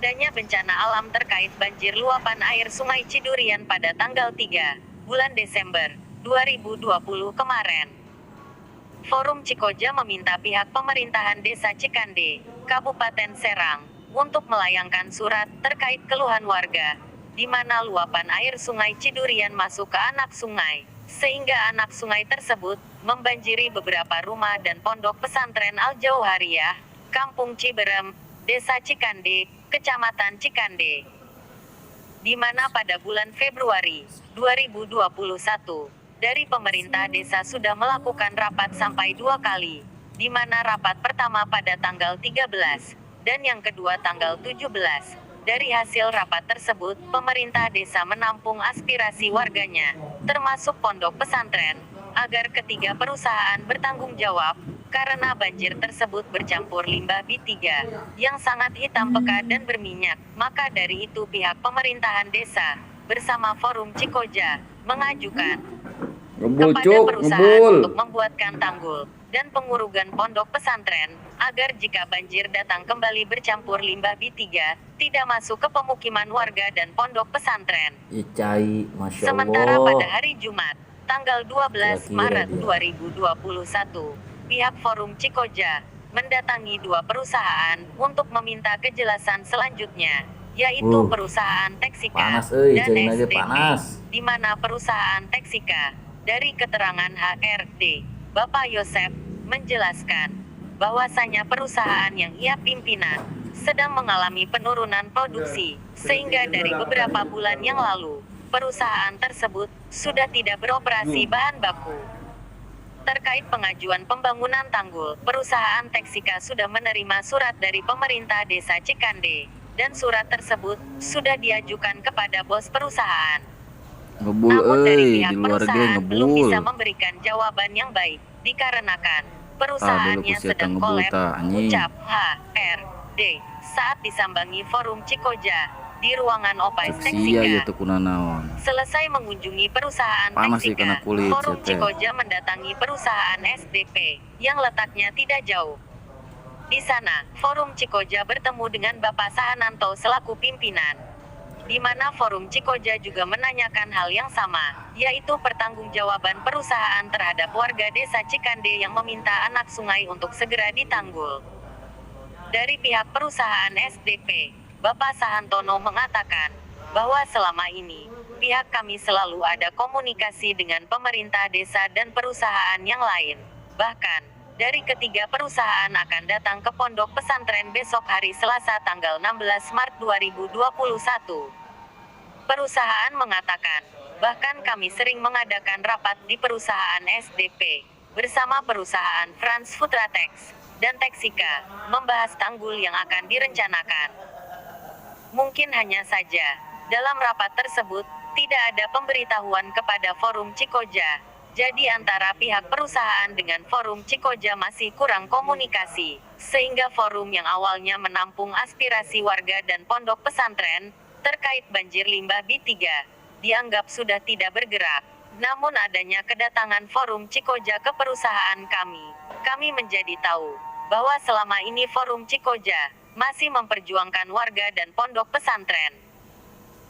adanya bencana alam terkait banjir luapan air Sungai Cidurian pada tanggal 3 bulan Desember 2020 kemarin. Forum Cikoja meminta pihak pemerintahan Desa Cikande, Kabupaten Serang, untuk melayangkan surat terkait keluhan warga, di mana luapan air Sungai Cidurian masuk ke anak sungai, sehingga anak sungai tersebut membanjiri beberapa rumah dan pondok pesantren Al-Jauhariyah, Kampung Ciberem, Desa Cikande, Kecamatan Cikande, di mana pada bulan Februari 2021, dari pemerintah desa sudah melakukan rapat sampai 2 kali, di mana rapat pertama pada tanggal 13, dan yang kedua tanggal 17. Dari hasil rapat tersebut, pemerintah desa menampung aspirasi warganya, termasuk pondok pesantren, agar ketiga perusahaan bertanggung jawab, karena banjir tersebut bercampur limbah B3, yang sangat hitam pekat dan berminyak. Maka dari itu pihak pemerintahan desa, bersama Forum Cikoja, mengajukan kepada perusahaan untuk membuatkan tanggul dan pengurugan pondok pesantren, agar jika banjir datang kembali bercampur limbah B3, tidak masuk ke pemukiman warga dan pondok pesantren. Icai, Masya Allah. Sementara pada hari Jumat, tanggal 12 Maret 2021, pihak Forum Cikoja mendatangi 2 perusahaan untuk meminta kejelasan selanjutnya, yaitu perusahaan Texika dan SDP, di mana perusahaan Texika, dari keterangan HRD, Bapak Yosef, menjelaskan bahwasanya perusahaan yang ia pimpinan sedang mengalami penurunan produksi, sehingga dari beberapa bulan yang lalu, perusahaan tersebut sudah tidak beroperasi bahan baku. Terkait pengajuan pembangunan tanggul, perusahaan Texika sudah menerima surat dari pemerintah Desa Cikande, dan surat tersebut sudah diajukan kepada bos perusahaaan. Namun dari pihak perusahaan belum bisa memberikan jawaban yang baik, dikarenakan perusahaannya sedang kolab, ucap HRD saat disambangi Forum Cikoja di ruangan Opais Texika. Selesai mengunjungi perusahaan Texika, Forum Cikoja mendatangi perusahaan SDP yang letaknya tidak jauh. Di sana, Forum Cikoja bertemu dengan Bapak Sahananto selaku pimpinan, di mana Forum Cikoja juga menanyakan hal yang sama, yaitu pertanggungjawaban perusahaan terhadap warga Desa Cikande yang meminta anak sungai untuk segera ditanggul. Dari pihak perusahaan SDP, Bapak Sahantono mengatakan bahwa selama ini, pihak kami selalu ada komunikasi dengan pemerintah desa dan perusahaan yang lain. Bahkan, dari ketiga perusahaan akan datang ke pondok pesantren besok hari Selasa tanggal 16 Maret 2021. Perusahaan mengatakan, bahkan kami sering mengadakan rapat di perusahaan SDP, bersama perusahaan Frans Futratex dan Texika, membahas tanggul yang akan direncanakan. Mungkin hanya saja, dalam rapat tersebut, tidak ada pemberitahuan kepada Forum Cikoja. Jadi antara pihak perusahaan dengan Forum Cikoja masih kurang komunikasi, sehingga forum yang awalnya menampung aspirasi warga dan pondok pesantren, terkait banjir limbah B3, dianggap sudah tidak bergerak. Namun adanya kedatangan Forum Cikoja ke perusahaan kami menjadi tahu, bahwa selama ini Forum Cikoja masih memperjuangkan warga dan pondok pesantren.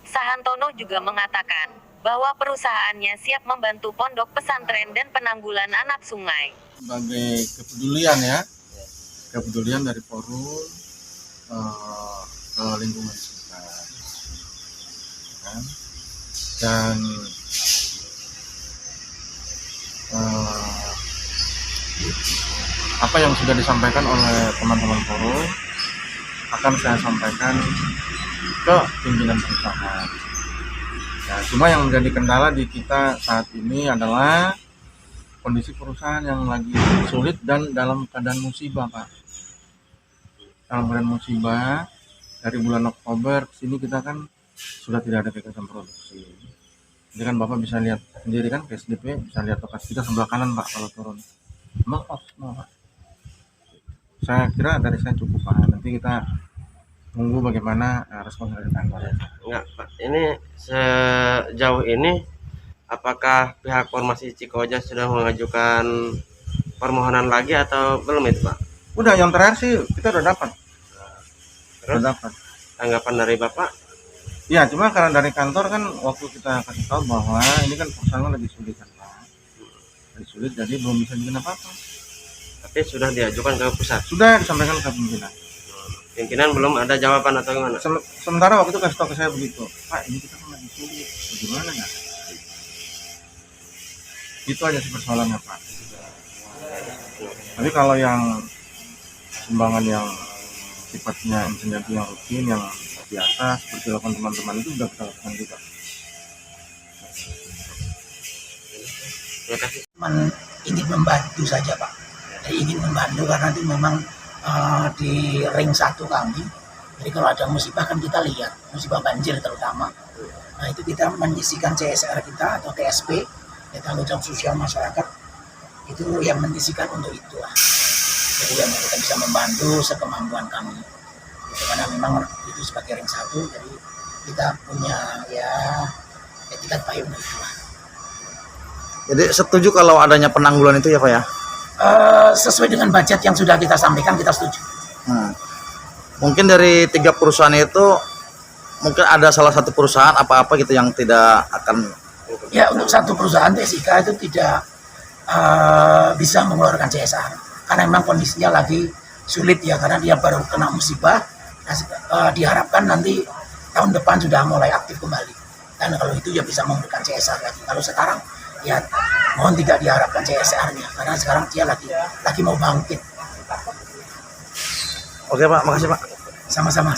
Sahantono juga mengatakan bahwa perusahaannya siap membantu pondok pesantren dan penanggulan anak sungai. Sebagai kepedulian dari forum ke lingkungan sekitar, dan apa yang sudah disampaikan oleh teman-teman forum akan saya sampaikan ke pimpinan perusahaan. Nah, cuma yang menjadi kendala di kita saat ini adalah kondisi perusahaan yang lagi sulit dan dalam keadaan musibah, Pak. Dalam keadaan musibah, dari bulan Oktober ke sini kita kan sudah tidak ada kegiatan produksi. Jadi kan Bapak bisa lihat sendiri kan, PSDP bisa lihat lokasi kita sebelah kanan, Pak, kalau turun. Maaf, Pak. Saya kira dari saya cukup, Pak. Nanti kita tunggu bagaimana respon dari kantor. Enggak, Pak. Ini sejauh ini apakah pihak Formasi Cikoja sudah mengajukan permohonan lagi atau belum itu, Pak? Udah, yang terakhir sih kita udah dapat. Terus? Udah dapat. tanggapan dari Bapak? Ya, cuma karena dari kantor kan waktu kita kasih tahu bahwa ini kan perusahaan lagi sulit kan Pak. Lagi sulit, jadi belum bisa bikin apa-apa. Tapi sudah diajukan ke pusat. Sudah disampaikan ke pimpinan. Pimpinan belum ada jawaban atau gimana? Sementara waktu itu kasih tahu ke saya begitu, Pak ini kita kan lagi sulit, bagaimana ya? Itu aja sih persoalannya Pak. Tapi kalau yang sumbangan yang sifatnya insentif yang rutin, yang biasa seperti dilakukan teman-teman itu sudah kita lakukan juga. Terima kasih. Ingin membantu saja Pak. Jadi ingin membantu karena itu memang di ring 1 kami. Jadi kalau ada musibah kan kita lihat, musibah banjir terutama. Nah itu kita menyisikan CSR kita atau TSP, ya, tanggung jawab sosial masyarakat, itu yang menyisikan untuk itu lah. Jadi yang kita bisa membantu sekemampuan kami. Itu karena memang itu sebagai ring 1, jadi kita punya ya etikat payung itu lah. Jadi setuju kalau adanya penanggulan itu ya Pak ya? Sesuai dengan budget yang sudah kita sampaikan, kita setuju. Mungkin dari 3 perusahaan itu mungkin ada salah satu perusahaan apa-apa gitu yang tidak akan. Ya untuk satu perusahaan TSIK itu tidak bisa mengeluarkan CSR karena memang kondisinya lagi sulit ya, karena dia baru kena musibah. Diharapkan nanti tahun depan sudah mulai aktif kembali, dan kalau itu ya bisa memberikan CSR lagi. Kalau sekarang ya mohon tidak diharapkan CSR-nya karena sekarang dia lagi mau bangkit. Oke Pak, makasih Pak. Sama-sama.